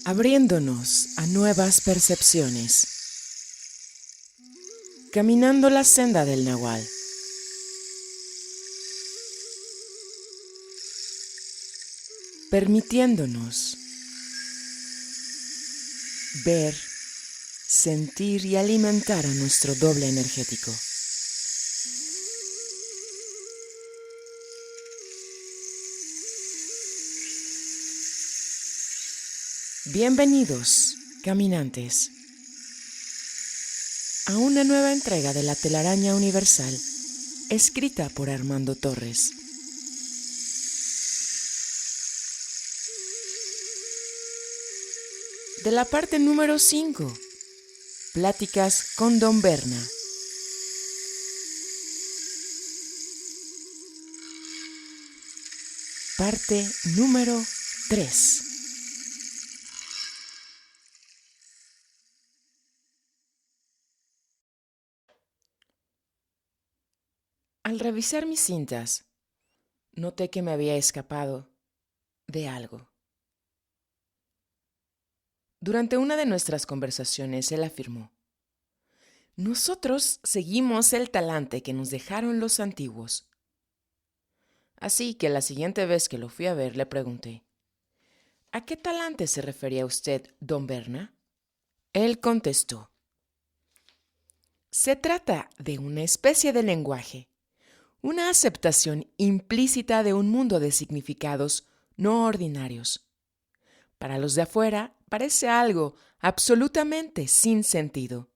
abriéndonos a nuevas percepciones, caminando la senda del Nahual. Permitiéndonos ver, sentir y alimentar a nuestro doble energético. Bienvenidos, caminantes, a una nueva entrega de La Telaraña Universal, escrita por Armando Torres. De la parte número 5, Pláticas con Don Berna. Parte número 3. Al revisar mis cintas, noté que me había escapado de algo. Durante una de nuestras conversaciones, él afirmó: nosotros seguimos el talante que nos dejaron los antiguos. Así que la siguiente vez que lo fui a ver, le pregunté: ¿a qué talante se refería usted, don Berna? Él contestó: se trata de una especie de lenguaje, una aceptación implícita de un mundo de significados no ordinarios. Para los de afuera parece algo absolutamente sin sentido,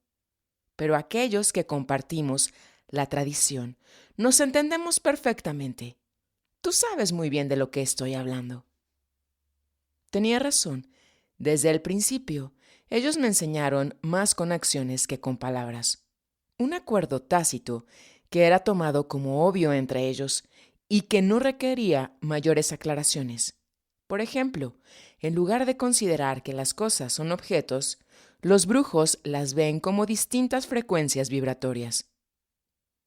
pero aquellos que compartimos la tradición nos entendemos perfectamente. Tú sabes muy bien de lo que estoy hablando. Tenía razón. Desde el principio, ellos me enseñaron más con acciones que con palabras. Un acuerdo tácito que era tomado como obvio entre ellos y que no requería mayores aclaraciones. Por ejemplo, en lugar de considerar que las cosas son objetos, los brujos las ven como distintas frecuencias vibratorias.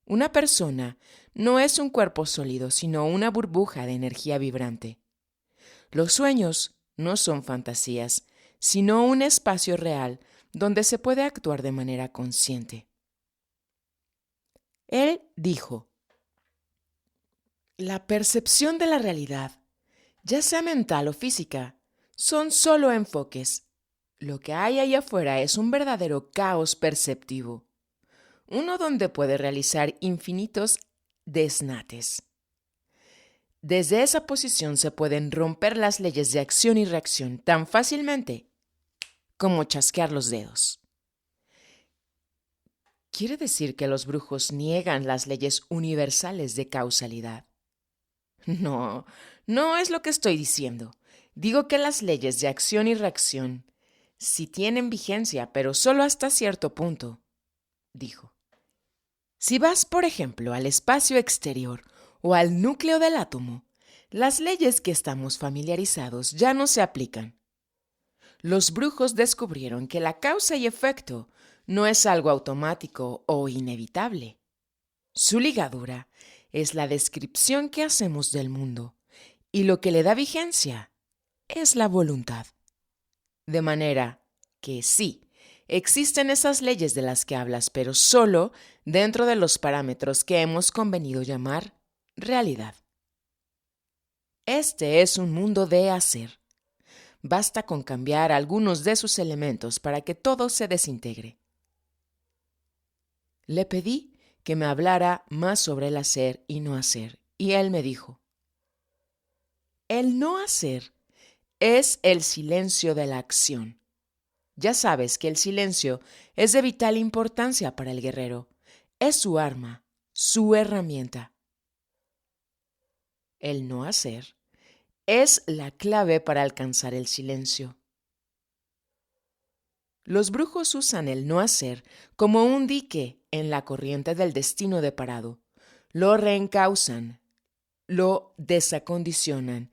Una persona no es un cuerpo sólido, sino una burbuja de energía vibrante. Los sueños no son fantasías, sino un espacio real donde se puede actuar de manera consciente. Él dijo: la percepción de la realidad, ya sea mental o física, son solo enfoques. Lo que hay ahí afuera es un verdadero caos perceptivo, uno donde puede realizar infinitos desnates. Desde esa posición se pueden romper las leyes de acción y reacción tan fácilmente como chasquear los dedos. ¿Quiere decir que los brujos niegan las leyes universales de causalidad? No, no es lo que estoy diciendo. Digo que las leyes de acción y reacción sí tienen vigencia, pero solo hasta cierto punto, dijo. Si vas, por ejemplo, al espacio exterior o al núcleo del átomo, las leyes que estamos familiarizados ya no se aplican. Los brujos descubrieron que la causa y efecto no es algo automático o inevitable. Su ligadura es la descripción que hacemos del mundo, y lo que le da vigencia es la voluntad. De manera que sí, existen esas leyes de las que hablas, pero solo dentro de los parámetros que hemos convenido llamar realidad. Este es un mundo de hacer. Basta con cambiar algunos de sus elementos para que todo se desintegre. Le pedí que me hablara más sobre el hacer y no hacer, y él me dijo: el no hacer es el silencio de la acción. Ya sabes que el silencio es de vital importancia para el guerrero. Es su arma, su herramienta. El no hacer es la clave para alcanzar el silencio. Los brujos usan el no hacer como un dique en la corriente del destino deparado. Lo reencauzan, lo desacondicionan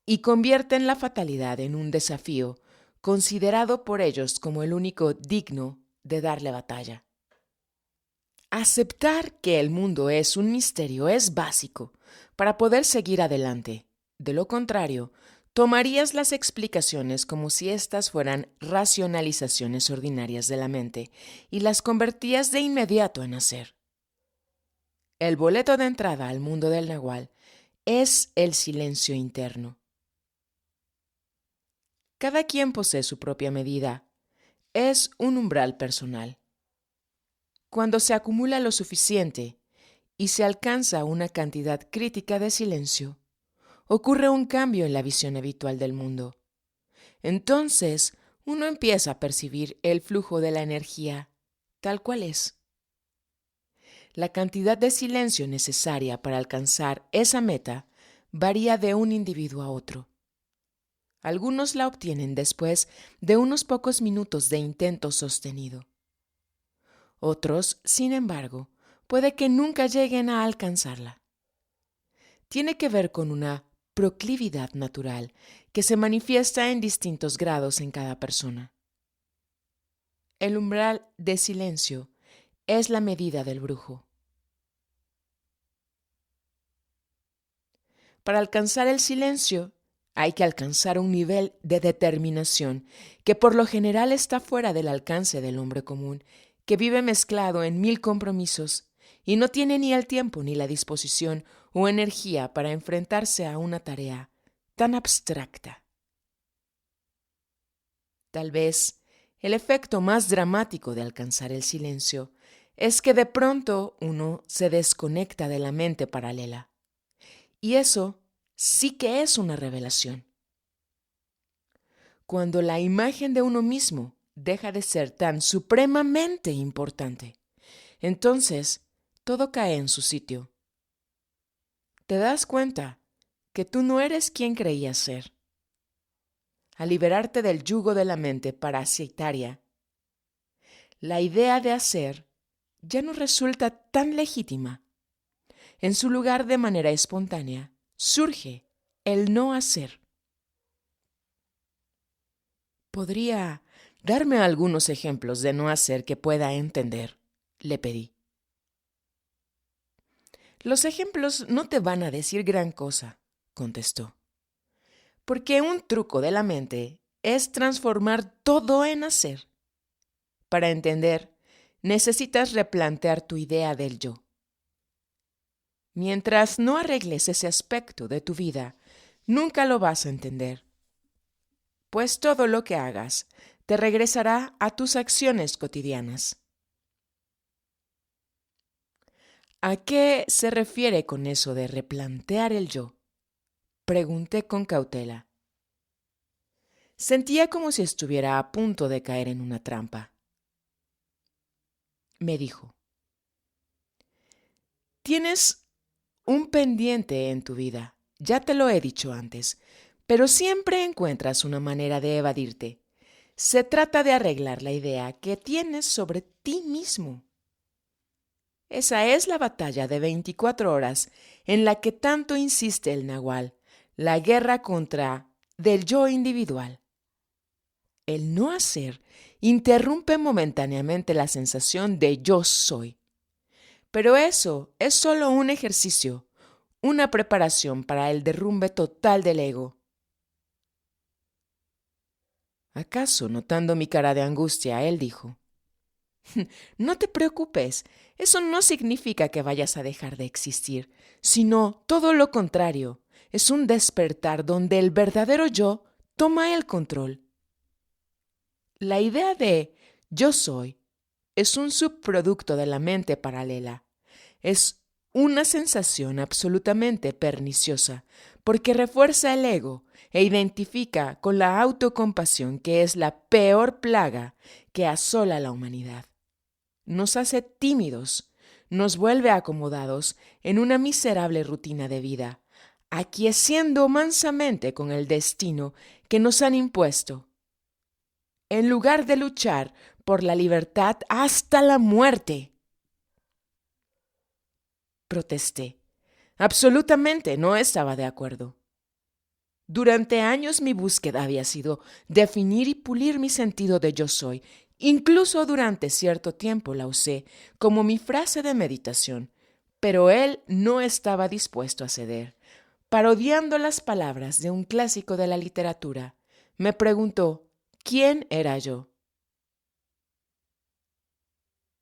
y convierten la fatalidad en un desafío considerado por ellos como el único digno de darle batalla. Aceptar que el mundo es un misterio es básico para poder seguir adelante. De lo contrario, tomarías las explicaciones como si éstas fueran racionalizaciones ordinarias de la mente y las convertías de inmediato en hacer. El boleto de entrada al mundo del Nahual es el silencio interno. Cada quien posee su propia medida. Es un umbral personal. Cuando se acumula lo suficiente y se alcanza una cantidad crítica de silencio, ocurre un cambio en la visión habitual del mundo. Entonces, uno empieza a percibir el flujo de la energía tal cual es. La cantidad de silencio necesaria para alcanzar esa meta varía de un individuo a otro. Algunos la obtienen después de unos pocos minutos de intento sostenido. Otros, sin embargo, puede que nunca lleguen a alcanzarla. Tiene que ver con una proclividad natural que se manifiesta en distintos grados en cada persona. El umbral de silencio es la medida del brujo. Para alcanzar el silencio, hay que alcanzar un nivel de determinación que por lo general está fuera del alcance del hombre común, que vive mezclado en 1000 compromisos y no tiene ni el tiempo ni la disposición o energía para enfrentarse a una tarea tan abstracta. Tal vez el efecto más dramático de alcanzar el silencio es que de pronto uno se desconecta de la mente paralela. Y eso sí que es una revelación. Cuando la imagen de uno mismo deja de ser tan supremamente importante, entonces todo cae en su sitio. Te das cuenta que tú no eres quien creías ser. Al liberarte del yugo de la mente parasitaria, la idea de hacer ya no resulta tan legítima. En su lugar, de manera espontánea, surge el no hacer. ¿Podría darme algunos ejemplos de no hacer que pueda entender?, le pedí. Los ejemplos no te van a decir gran cosa, contestó, porque un truco de la mente es transformar todo en hacer. Para entender, necesitas replantear tu idea del yo. Mientras no arregles ese aspecto de tu vida, nunca lo vas a entender, pues todo lo que hagas te regresará a tus acciones cotidianas. ¿A qué se refiere con eso de replantear el yo?, pregunté con cautela. Sentía como si estuviera a punto de caer en una trampa. Me dijo: tienes un pendiente en tu vida, ya te lo he dicho antes, pero siempre encuentras una manera de evadirte. Se trata de arreglar la idea que tienes sobre ti mismo. Esa es la batalla de 24 horas en la que tanto insiste el Nahual, la guerra contra del yo individual. El no hacer interrumpe momentáneamente la sensación de yo soy. Pero eso es solo un ejercicio, una preparación para el derrumbe total del ego. ¿Acaso, notando mi cara de angustia, él dijo: no te preocupes, eso no significa que vayas a dejar de existir, sino todo lo contrario, es un despertar donde el verdadero yo toma el control. La idea de yo soy es un subproducto de la mente paralela. Es una sensación absolutamente perniciosa porque refuerza el ego e identifica con la autocompasión, que es la peor plaga que asola a la humanidad. Nos hace tímidos, nos vuelve acomodados en una miserable rutina de vida, aquiesciendo mansamente con el destino que nos han impuesto, en lugar de luchar por la libertad hasta la muerte. Protesté. Absolutamente no estaba de acuerdo. Durante años mi búsqueda había sido definir y pulir mi sentido de yo soy. Incluso durante cierto tiempo la usé como mi frase de meditación, pero él no estaba dispuesto a ceder, parodiando las palabras de un clásico de la literatura, me preguntó quién era yo.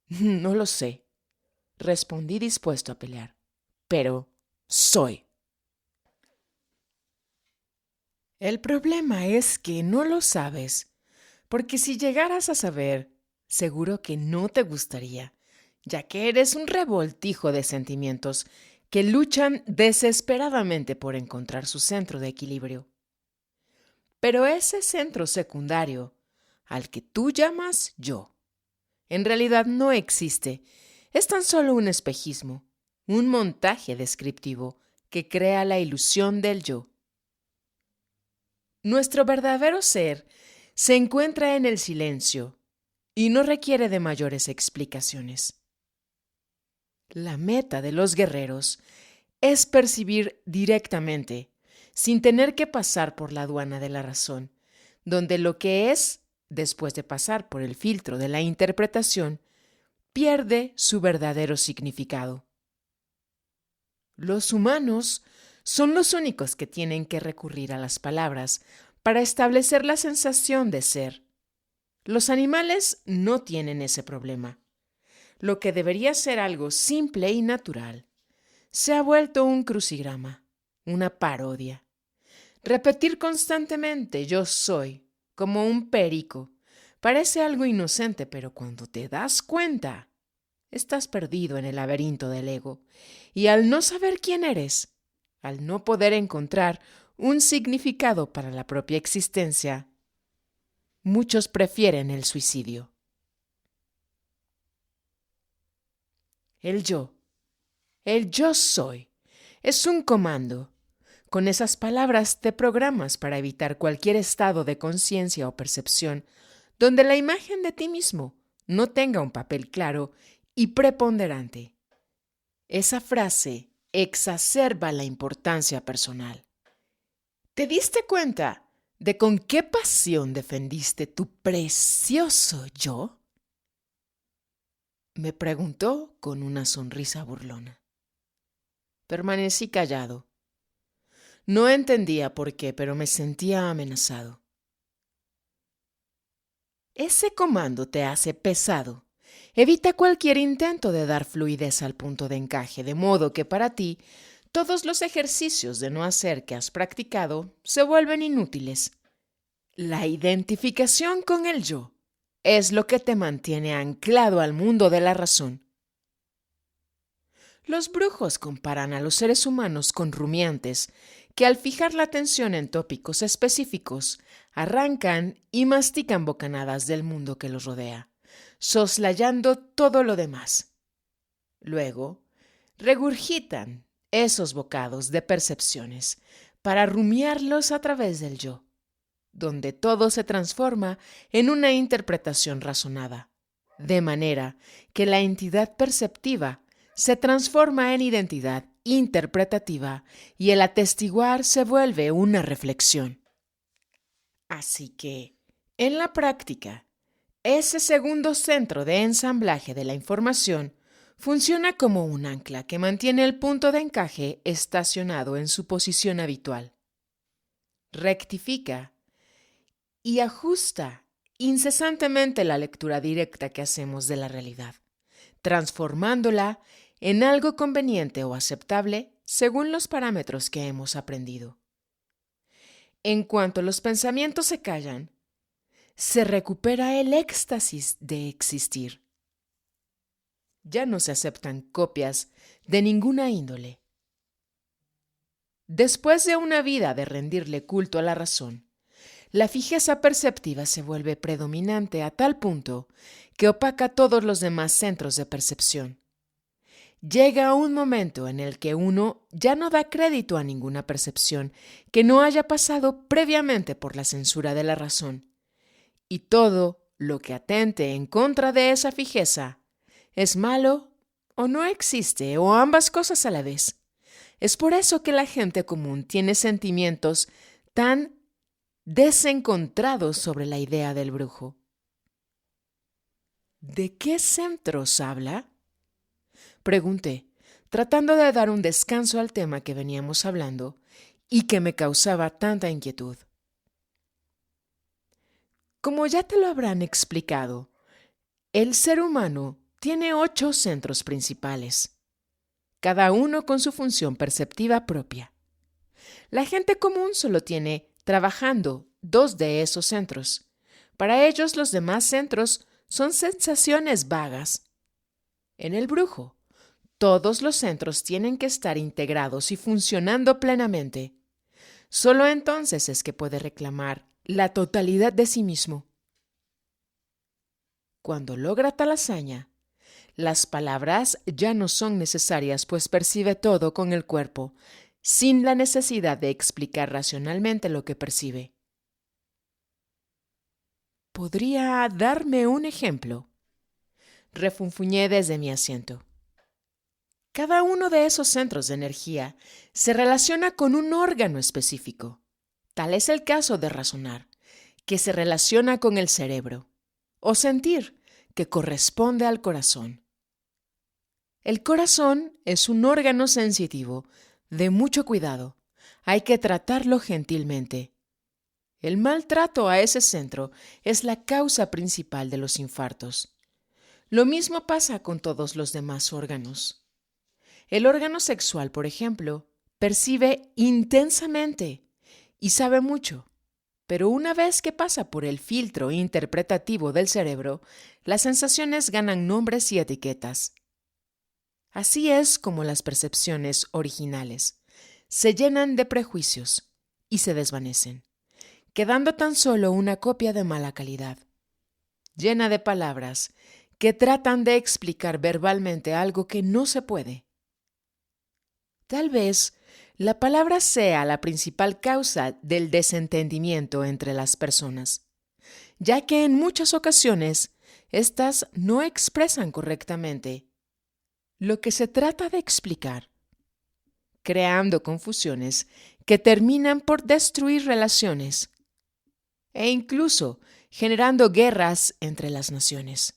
No lo sé, respondí dispuesto a pelear, pero soy. El problema es que no lo sabes, porque si llegaras a saber, seguro que no te gustaría, ya que eres un revoltijo de sentimientos que luchan desesperadamente por encontrar su centro de equilibrio. Pero ese centro secundario, al que tú llamas yo, en realidad no existe, es tan solo un espejismo, un montaje descriptivo que crea la ilusión del yo. Nuestro verdadero ser se encuentra en el silencio y no requiere de mayores explicaciones. La meta de los guerreros es percibir directamente, sin tener que pasar por la aduana de la razón, donde lo que es, después de pasar por el filtro de la interpretación, pierde su verdadero significado. Los humanos son los únicos que tienen que recurrir a las palabras para establecer la sensación de ser. Los animales no tienen ese problema. Lo que debería ser algo simple y natural se ha vuelto un crucigrama, una parodia. Repetir constantemente yo soy, como un perico, parece algo inocente, pero cuando te das cuenta, estás perdido en el laberinto del ego, y al no saber quién eres, al no poder encontrar un significado para la propia existencia, muchos prefieren el suicidio. El yo soy, es un comando. Con esas palabras te programas para evitar cualquier estado de conciencia o percepción donde la imagen de ti mismo no tenga un papel claro y preponderante. Esa frase exacerba la importancia personal. ¿Te diste cuenta de con qué pasión defendiste tu precioso yo? Me preguntó con una sonrisa burlona. Permanecí callado. No entendía por qué, pero me sentía amenazado. Ese comando te hace pesado. Evita cualquier intento de dar fluidez al punto de encaje, de modo que para ti todos los ejercicios de no hacer que has practicado se vuelven inútiles. La identificación con el yo es lo que te mantiene anclado al mundo de la razón. Los brujos comparan a los seres humanos con rumiantes que al fijar la atención en tópicos específicos arrancan y mastican bocanadas del mundo que los rodea, soslayando todo lo demás. Luego, regurgitan esos bocados de percepciones para rumiarlos a través del yo, donde todo se transforma en una interpretación razonada, de manera que la entidad perceptiva se transforma en identidad interpretativa y el atestiguar se vuelve una reflexión. Así que, en la práctica, ese segundo centro de ensamblaje de la información funciona como un ancla que mantiene el punto de encaje estacionado en su posición habitual. Rectifica y ajusta incesantemente la lectura directa que hacemos de la realidad, transformándola en algo conveniente o aceptable según los parámetros que hemos aprendido. En cuanto los pensamientos se callan, se recupera el éxtasis de existir. Ya no se aceptan copias de ninguna índole. Después de una vida de rendirle culto a la razón, la fijeza perceptiva se vuelve predominante a tal punto que opaca todos los demás centros de percepción. Llega un momento en el que uno ya no da crédito a ninguna percepción que no haya pasado previamente por la censura de la razón, y todo lo que atente en contra de esa fijeza es malo o no existe o ambas cosas a la vez. Es por eso que la gente común tiene sentimientos tan desencontrados sobre la idea del brujo. ¿De qué centros habla?, pregunté, tratando de dar un descanso al tema que veníamos hablando y que me causaba tanta inquietud. Como ya te lo habrán explicado, el ser humano tiene 8 centros principales, cada uno con su función perceptiva propia. La gente común solo tiene trabajando 2 de esos centros. Para ellos los demás centros son sensaciones vagas. En el brujo, todos los centros tienen que estar integrados y funcionando plenamente. Solo entonces es que puede reclamar la totalidad de sí mismo. Cuando logra tal hazaña, las palabras ya no son necesarias, pues percibe todo con el cuerpo, sin la necesidad de explicar racionalmente lo que percibe. ¿Podría darme un ejemplo? Refunfuñé desde mi asiento. Cada uno de esos centros de energía se relaciona con un órgano específico. Tal es el caso de razonar, que se relaciona con el cerebro, o sentir, que corresponde al corazón. El corazón es un órgano sensitivo, de mucho cuidado. Hay que tratarlo gentilmente. El maltrato a ese centro es la causa principal de los infartos. Lo mismo pasa con todos los demás órganos. El órgano sexual, por ejemplo, percibe intensamente y sabe mucho, pero una vez que pasa por el filtro interpretativo del cerebro, las sensaciones ganan nombres y etiquetas. Así es como las percepciones originales se llenan de prejuicios y se desvanecen, quedando tan solo una copia de mala calidad, llena de palabras que tratan de explicar verbalmente algo que no se puede. Tal vez la palabra sea la principal causa del desentendimiento entre las personas, ya que en muchas ocasiones éstas no expresan correctamente lo que se trata de explicar, creando confusiones que terminan por destruir relaciones e incluso generando guerras entre las naciones.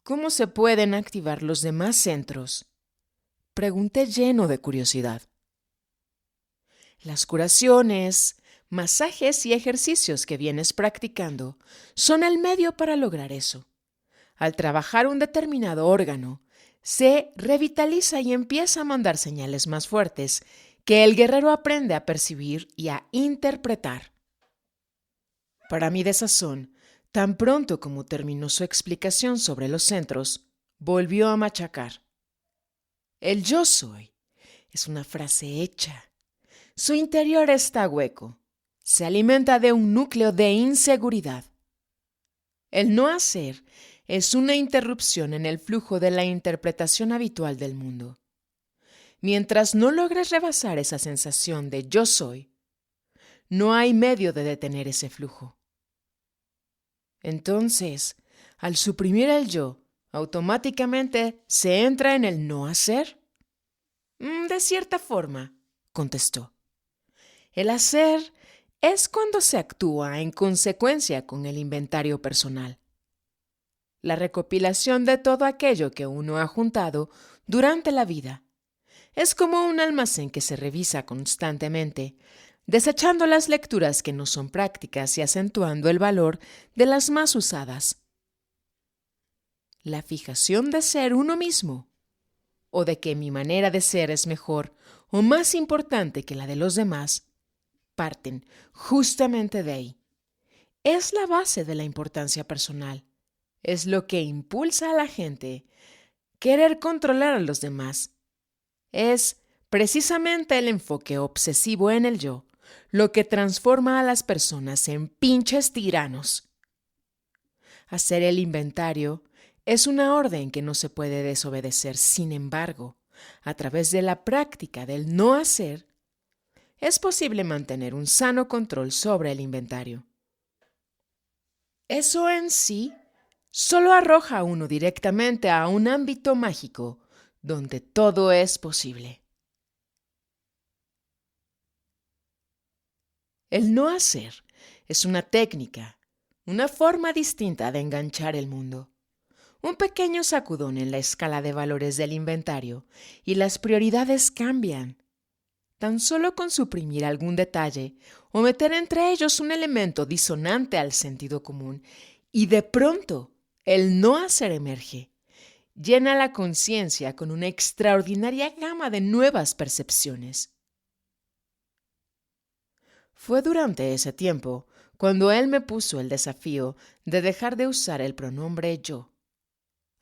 ¿Cómo se pueden activar los demás centros? Pregunté lleno de curiosidad. Las curaciones, masajes y ejercicios que vienes practicando son el medio para lograr eso. Al trabajar un determinado órgano, se revitaliza y empieza a mandar señales más fuertes que el guerrero aprende a percibir y a interpretar. Para mi desazón, tan pronto como terminó su explicación sobre los centros, volvió a machacar. El yo soy es una frase hecha. Su interior está hueco. Se alimenta de un núcleo de inseguridad. El no hacer es una interrupción en el flujo de la interpretación habitual del mundo. Mientras no logres rebasar esa sensación de yo soy, no hay medio de detener ese flujo. Entonces, al suprimir el yo, automáticamente se entra en el no hacer. De cierta forma, contestó. El hacer es cuando se actúa en consecuencia con el inventario personal. La recopilación de todo aquello que uno ha juntado durante la vida. Es como un almacén que se revisa constantemente, desechando las lecturas que no son prácticas y acentuando el valor de las más usadas. La fijación de ser uno mismo, o de que mi manera de ser es mejor o más importante que la de los demás, parten justamente de ahí. Es la base de la importancia personal. Es lo que impulsa a la gente querer controlar a los demás. Es precisamente el enfoque obsesivo en el yo lo que transforma a las personas en pinches tiranos. Hacer el inventario es una orden que no se puede desobedecer. Sin embargo, a través de la práctica del no hacer, es posible mantener un sano control sobre el inventario. Eso en sí solo arroja a uno directamente a un ámbito mágico donde todo es posible. El no hacer es una técnica, una forma distinta de enganchar el mundo. Un pequeño sacudón en la escala de valores del inventario y las prioridades cambian. tan solo con suprimir algún detalle o meter entre ellos un elemento disonante al sentido común, y de pronto el no hacer emerge. Llena la conciencia con una extraordinaria gama de nuevas percepciones. Fue durante ese tiempo cuando él me puso el desafío de dejar de usar el pronombre yo.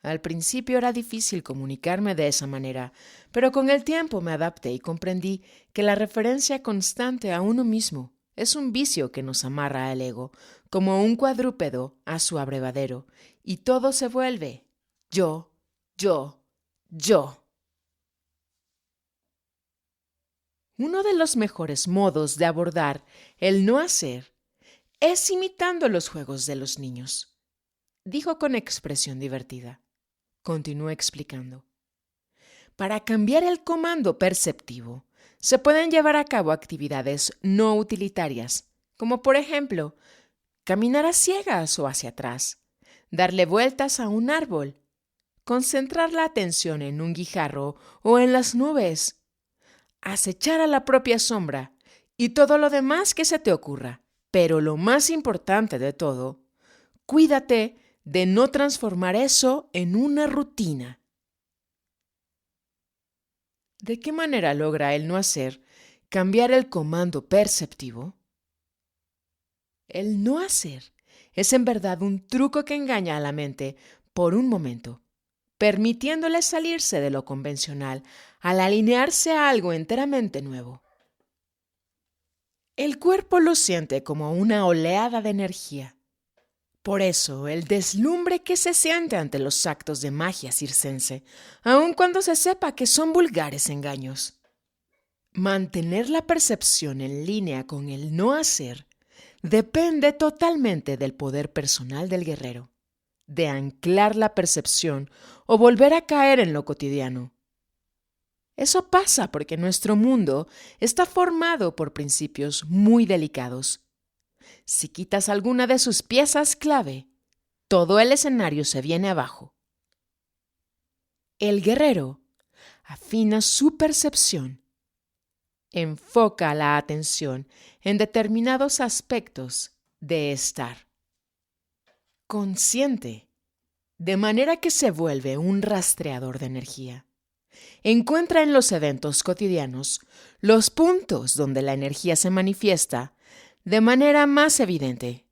Al principio era difícil comunicarme de esa manera, pero con el tiempo me adapté y comprendí que la referencia constante a uno mismo es un vicio que nos amarra al ego, como un cuadrúpedo a su abrevadero, y todo se vuelve yo, yo, yo. Uno de los mejores modos de abordar el no hacer es imitando los juegos de los niños, dijo con expresión divertida. Continuó explicando. Para cambiar el comando perceptivo, se pueden llevar a cabo actividades no utilitarias, como por ejemplo, caminar a ciegas o hacia atrás, darle vueltas a un árbol, concentrar la atención en un guijarro o en las nubes, acechar a la propia sombra y todo lo demás que se te ocurra. Pero lo más importante de todo, cuídate de no transformar eso en una rutina. ¿De qué manera logra el no hacer cambiar el comando perceptivo? El no hacer es en verdad un truco que engaña a la mente por un momento, permitiéndole salirse de lo convencional al alinearse a algo enteramente nuevo. El cuerpo lo siente como una oleada de energía. Por eso, el deslumbre que se siente ante los actos de magia circense, aun cuando se sepa que son vulgares engaños. Mantener la percepción en línea con el no hacer depende totalmente del poder personal del guerrero, de anclar la percepción o volver a caer en lo cotidiano. Eso pasa porque nuestro mundo está formado por principios muy delicados. Si quitas alguna de sus piezas clave, todo el escenario se viene abajo. El guerrero afina su percepción, enfoca la atención en determinados aspectos de estar consciente, de manera que se vuelve un rastreador de energía. Encuentra en los eventos cotidianos los puntos donde la energía se manifiesta de manera más evidente.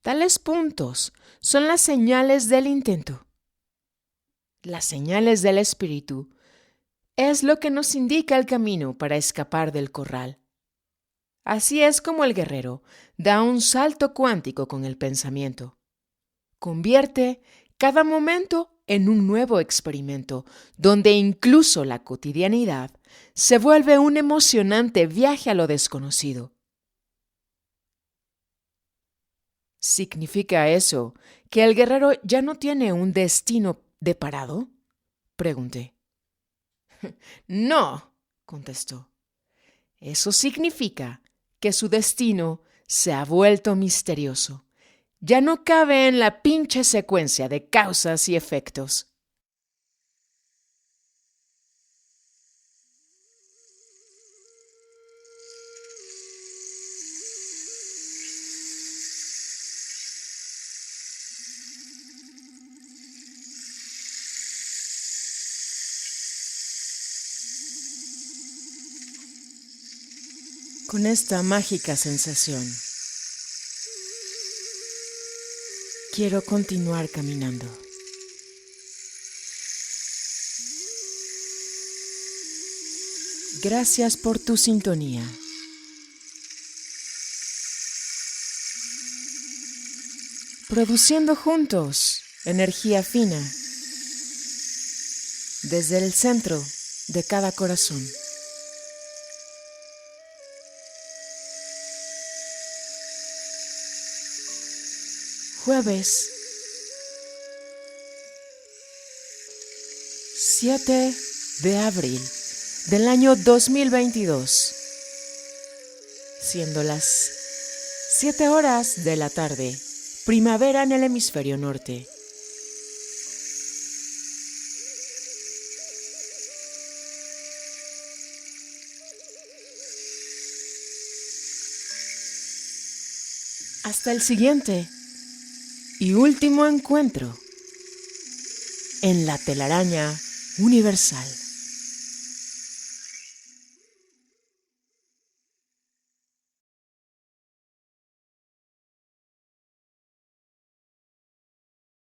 Tales puntos son las señales del intento. Las señales del espíritu es lo que nos indica el camino para escapar del corral. Así es como el guerrero da un salto cuántico con el pensamiento. Convierte cada momento en un nuevo experimento, donde incluso la cotidianidad se vuelve un emocionante viaje a lo desconocido. ¿Significa eso que el guerrero ya no tiene un destino deparado? Pregunté. No, contestó. Eso significa que su destino se ha vuelto misterioso. Ya no cabe en la pinche secuencia de causas y efectos. Con esta mágica sensación, quiero continuar caminando. Gracias por tu sintonía. Produciendo juntos energía fina desde el centro de cada corazón. Jueves 7 de abril del año 2022, siendo las 7 horas de la tarde, primavera en el hemisferio norte. Hasta el siguiente y último encuentro en la telaraña universal.